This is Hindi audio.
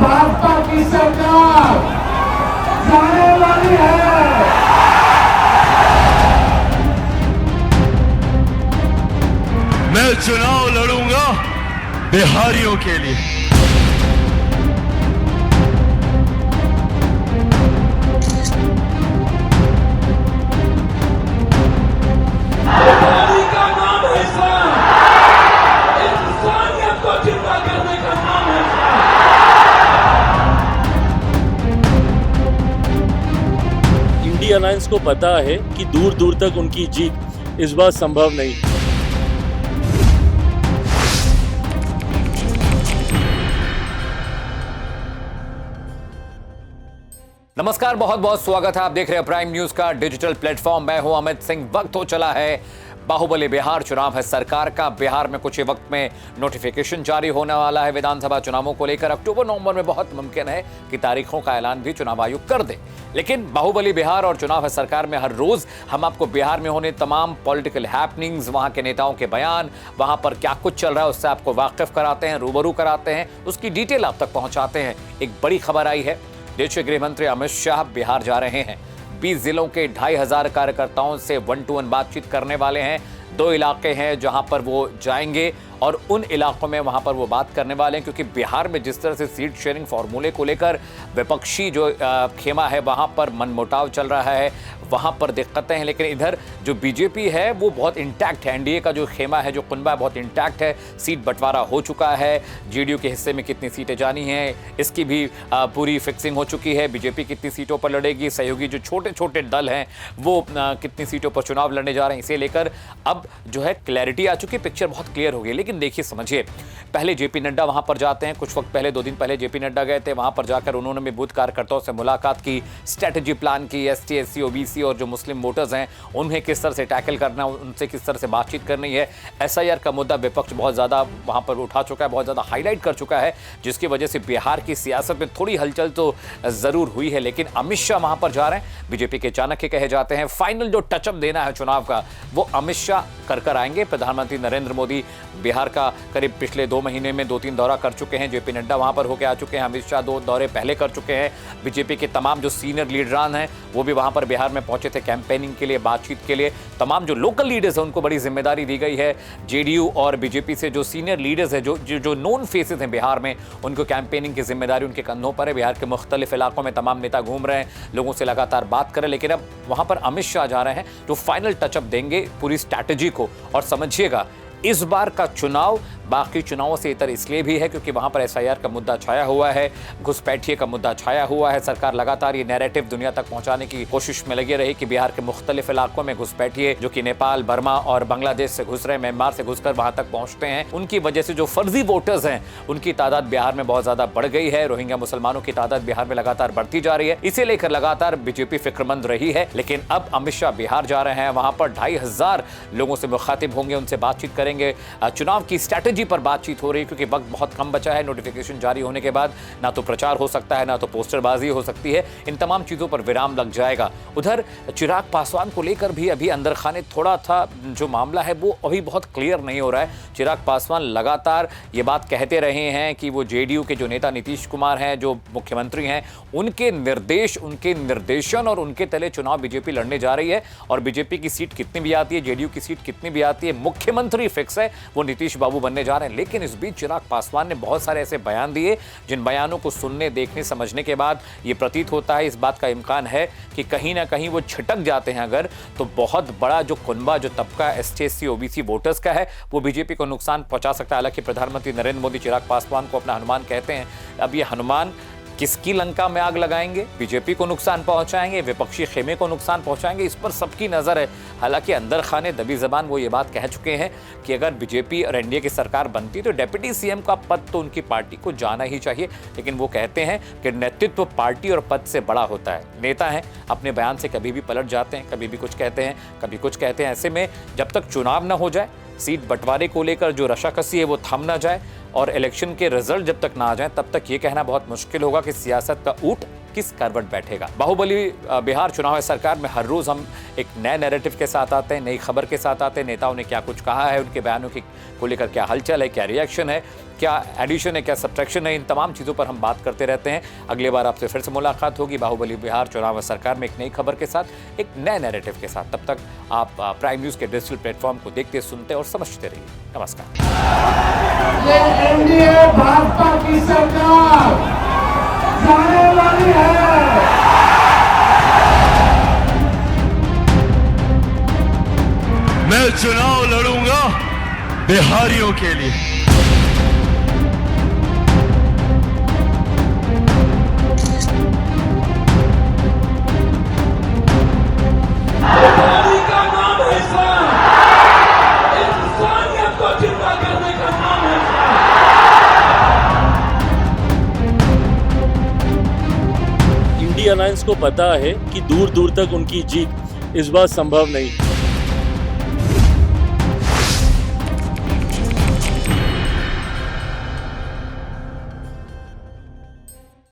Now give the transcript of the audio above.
भाजपा की सरकार जाने वाली है। मैं चुनाव लड़ूंगा बिहारियों के लिए। बिहारी का नाम है इस्लाम, इंसानियत को जिंदा करने का नाम है इस्लाम। इंडिया अलायंस को पता है कि दूर दूर तक उनकी जीत इस बार संभव नहीं। नमस्कार, बहुत बहुत स्वागत है। आप देख रहे हैं प्राइम न्यूज का डिजिटल प्लेटफॉर्म। मैं हूं अमित सिंह। वक्त हो चला है बाहुबली बिहार चुनाव है सरकार का। बिहार में कुछ ही वक्त में नोटिफिकेशन जारी होने वाला है विधानसभा चुनावों को लेकर। अक्टूबर नवंबर में बहुत मुमकिन है कि तारीखों का ऐलान भी चुनाव आयोग कर दे। लेकिन बाहुबली बिहार और चुनाव है सरकार में हर रोज हम आपको बिहार में होने तमाम पॉलिटिकल हैपनिंग्स, वहां के नेताओं के बयान, वहां पर क्या कुछ चल रहा है उससे आपको वाकिफ कराते हैं, रूबरू कराते हैं, उसकी डिटेल आप तक पहुंचाते हैं। एक बड़ी खबर आई है, देश के गृह मंत्री अमित शाह बिहार जा रहे हैं। 20 जिलों के 2500 कार्यकर्ताओं से 1-to-1 बातचीत करने वाले हैं। 2 इलाके हैं जहां पर वो जाएंगे और उन इलाकों में वहां पर वो बात करने वाले हैं, क्योंकि बिहार में जिस तरह से सीट शेयरिंग फॉर्मूले को लेकर विपक्षी जो खेमा है वहां पर मनमुटाव चल रहा है, वहां पर दिक्कतें हैं। लेकिन इधर जो बीजेपी है वो बहुत इंटैक्ट है। एनडीए का जो खेमा है, जो कुनबा है, बहुत इंटैक्ट है। सीट बंटवारा हो चुका है। जेडीयू के हिस्से में कितनी सीटें जानी हैं इसकी भी पूरी फिक्सिंग हो चुकी है। बीजेपी कितनी सीटों पर लड़ेगी, सहयोगी जो छोटे छोटे दल हैं वो कितनी सीटों पर चुनाव लड़ने जा रहे हैं, इसे लेकर अब जो है क्लैरिटी आ चुकी है। पिक्चर बहुत क्लियर हो गई। लेकिन देखिए, समझिए, पहले जेपी नड्डा वहां पर जाते हैं। कुछ वक्त पहले, 2 दिन पहले जेपी नड्डा गए थे। वहां पर जाकर उन्होंने भी बूथ कार्यकर्ताओं से मुलाकात की, स्ट्रेटेजी प्लान की। एसटी, एससी, ओबीसी और जो मुस्लिम वोटर्स हैं उन्हें किस तरह से टैकल करना है, उनसे किस तरह से बातचीत करनी है। एसआईआर का मुद्दा विपक्ष बहुत ज्यादा वहां पर उठा चुका है, बहुत ज्यादा हाईलाइट कर चुका है, जिसकी वजह से बिहार की सियासत में थोड़ी हलचल तो जरूर हुई है। लेकिन अमित शाह वहां पर जा रहे हैं। बीजेपी के चाणक्य कहे जाते हैं। फाइनल जो टचअप देना है चुनाव का वो अमित शाह कर आएंगे। प्रधानमंत्री नरेंद्र मोदी बिहार का करीब पिछले 2 महीने में 2-3 दौरा कर चुके हैं। जेपी नड्डा वहां पर होकर आ चुके हैं। अमित शाह 2 दौरे पहले कर चुके हैं। बीजेपी के तमाम जो सीनियर लीडरान हैं वो भी वहां पर बिहार में पहुंचे थे कैंपेनिंग के लिए, बातचीत के लिए। तमाम जो लोकल लीडर्स हैं उनको बड़ी जिम्मेदारी दी गई है। जेडीयू और बीजेपी से जो सीनियर लीडर्स हैं, जो नोन फेसेस हैं बिहार में, उनको कैंपेनिंग की जिम्मेदारी उनके कंधों पर है। बिहार के मुख्तलिफ इलाकों में तमाम नेता घूम रहे हैं, लोगों से लगातार बात कर रहे हैं। लेकिन अब वहां पर अमित शाह जा रहे हैं जो फाइनल टचअप देंगे पूरी स्ट्रैटेजी को। और समझिएगा, इस बार का चुनाव बाकी चुनावों से इतर इसलिए भी है क्योंकि वहां पर एसआईआर का मुद्दा छाया हुआ है, घुसपैठिए का मुद्दा छाया हुआ है। सरकार लगातार ये नैरेटिव दुनिया तक पहुंचाने की कोशिश में लगी रही कि बिहार के मुख्तलिफ इलाकों में घुसपैठिए जो कि नेपाल, बर्मा और बांग्लादेश से घुस रहे, म्यांमार से घुसकर वहां तक पहुंचते हैं, उनकी वजह से जो फर्जी वोटर्स हैं उनकी तादाद बिहार में बहुत ज्यादा बढ़ गई है। रोहिंग्या मुसलमानों की तादाद बिहार में लगातार बढ़ती जा रही है। इसे लेकर लगातार बीजेपी फिक्रमंद रही है। लेकिन अब अमित शाह बिहार जा रहे हैं, वहां पर 2500 लोगों से मुखातिब होंगे, उनसे बातचीत करेंगे। चुनाव की स्ट्रैटेजी पर बातचीत हो रही है क्योंकि वक्त बहुत कम बचा है। नोटिफिकेशन जारी होने के बाद ना तो प्रचार हो सकता है, ना तो पोस्टरबाजी हो सकती है। इन तमाम चीजों पर विराम लग जाएगा। उधर चिराग पासवान को लेकर भी अभी अंदर खाने थोड़ा था जो मामला है वो अभी बहुत क्लियर नहीं हो रहा है। चिराग पासवान लगातार ये बात कहते रहे हैं कि वो जेडीयू के जो नेता नीतीश कुमार हैं, जो मुख्यमंत्री हैं, उनके निर्देश, उनके निर्देशन और उनके तले चुनाव बीजेपी लड़ने जा रही है। और बीजेपी की सीट कितनी भी आती है, जेडीयू की सीट कितनी भी आती है, मुख्यमंत्री फिक्स है, वो नीतीश बाबू बनने जा रहे हैं। लेकिन इस बीच चिराग पासवान ने बहुत सारे ऐसे बयान दिए जिन बयानों को सुनने, देखने, समझने के बाद ये प्रतीत होता है, इस बात का इम्कान है कि कहीं ना कहीं वो छिटक जाते हैं अगर, तो बहुत बड़ा जो कुनबा, जो तबका एसटी, एससी, ओबीसी वोटर्स का है वो बीजेपी को नुकसान पहुंचा सकता है। हालांकि प्रधानमंत्री नरेंद्र मोदी चिराग पासवान को अपना हनुमान कहते हैं। अब ये हनुमान किसकी लंका में आग लगाएंगे? बीजेपी को नुकसान पहुंचाएंगे, विपक्षी खेमे को नुकसान पहुंचाएंगे, इस पर सबकी नजर है। हालांकि अंदर खाने दबी जबान वो ये बात कह चुके हैं कि अगर बीजेपी और एनडीए की सरकार बनती तो डिप्टी सीएम का पद तो उनकी पार्टी को जाना ही चाहिए। लेकिन वो कहते हैं कि नेतृत्व पार्टी और पद से बड़ा होता है। नेता हैं, अपने बयान से कभी भी पलट जाते हैं, कभी भी कुछ कहते हैं, कभी कुछ कहते हैं। ऐसे में जब तक चुनाव न हो जाए, सीट बंटवारे को लेकर जो रशाकसी है वो थम ना जाए और इलेक्शन के रिजल्ट जब तक ना आ जाए, तब तक ये कहना बहुत मुश्किल होगा कि सियासत का ऊँट किस करवट बैठेगा। बाहुबली बिहार चुनाव है सरकार में हर रोज हम एक नए नैरेटिव के साथ आते हैं, नई खबर के साथ आते हैं। नेताओं ने क्या कुछ कहा है, उनके बयानों को लेकर क्या हलचल है, क्या रिएक्शन है, क्या एडिशन है, क्या सब्ट्रैक्शन है, इन तमाम चीज़ों पर हम बात करते रहते हैं। अगली बार आपसे फिर से मुलाकात होगी बाहुबली बिहार चुनाव सरकार में एक नई खबर के साथ, एक नए नैरेटिव के साथ। तब तक आप प्राइम न्यूज़ के डिजिटल प्लेटफॉर्म को देखते, सुनते और समझते रहिए। नमस्कार। ये एनडीए भाजपा की सरकार जाने वाली है। मैं चुनाव लड़ूंगा बिहारियों के लिए। बिहारी का नाम है इस्लाम, इंसानियत को जिंदा करने का नाम है इस्लाम। इंडिया अलायंस को पता है कि दूर दूर तक उनकी जीत इस बार संभव नहीं।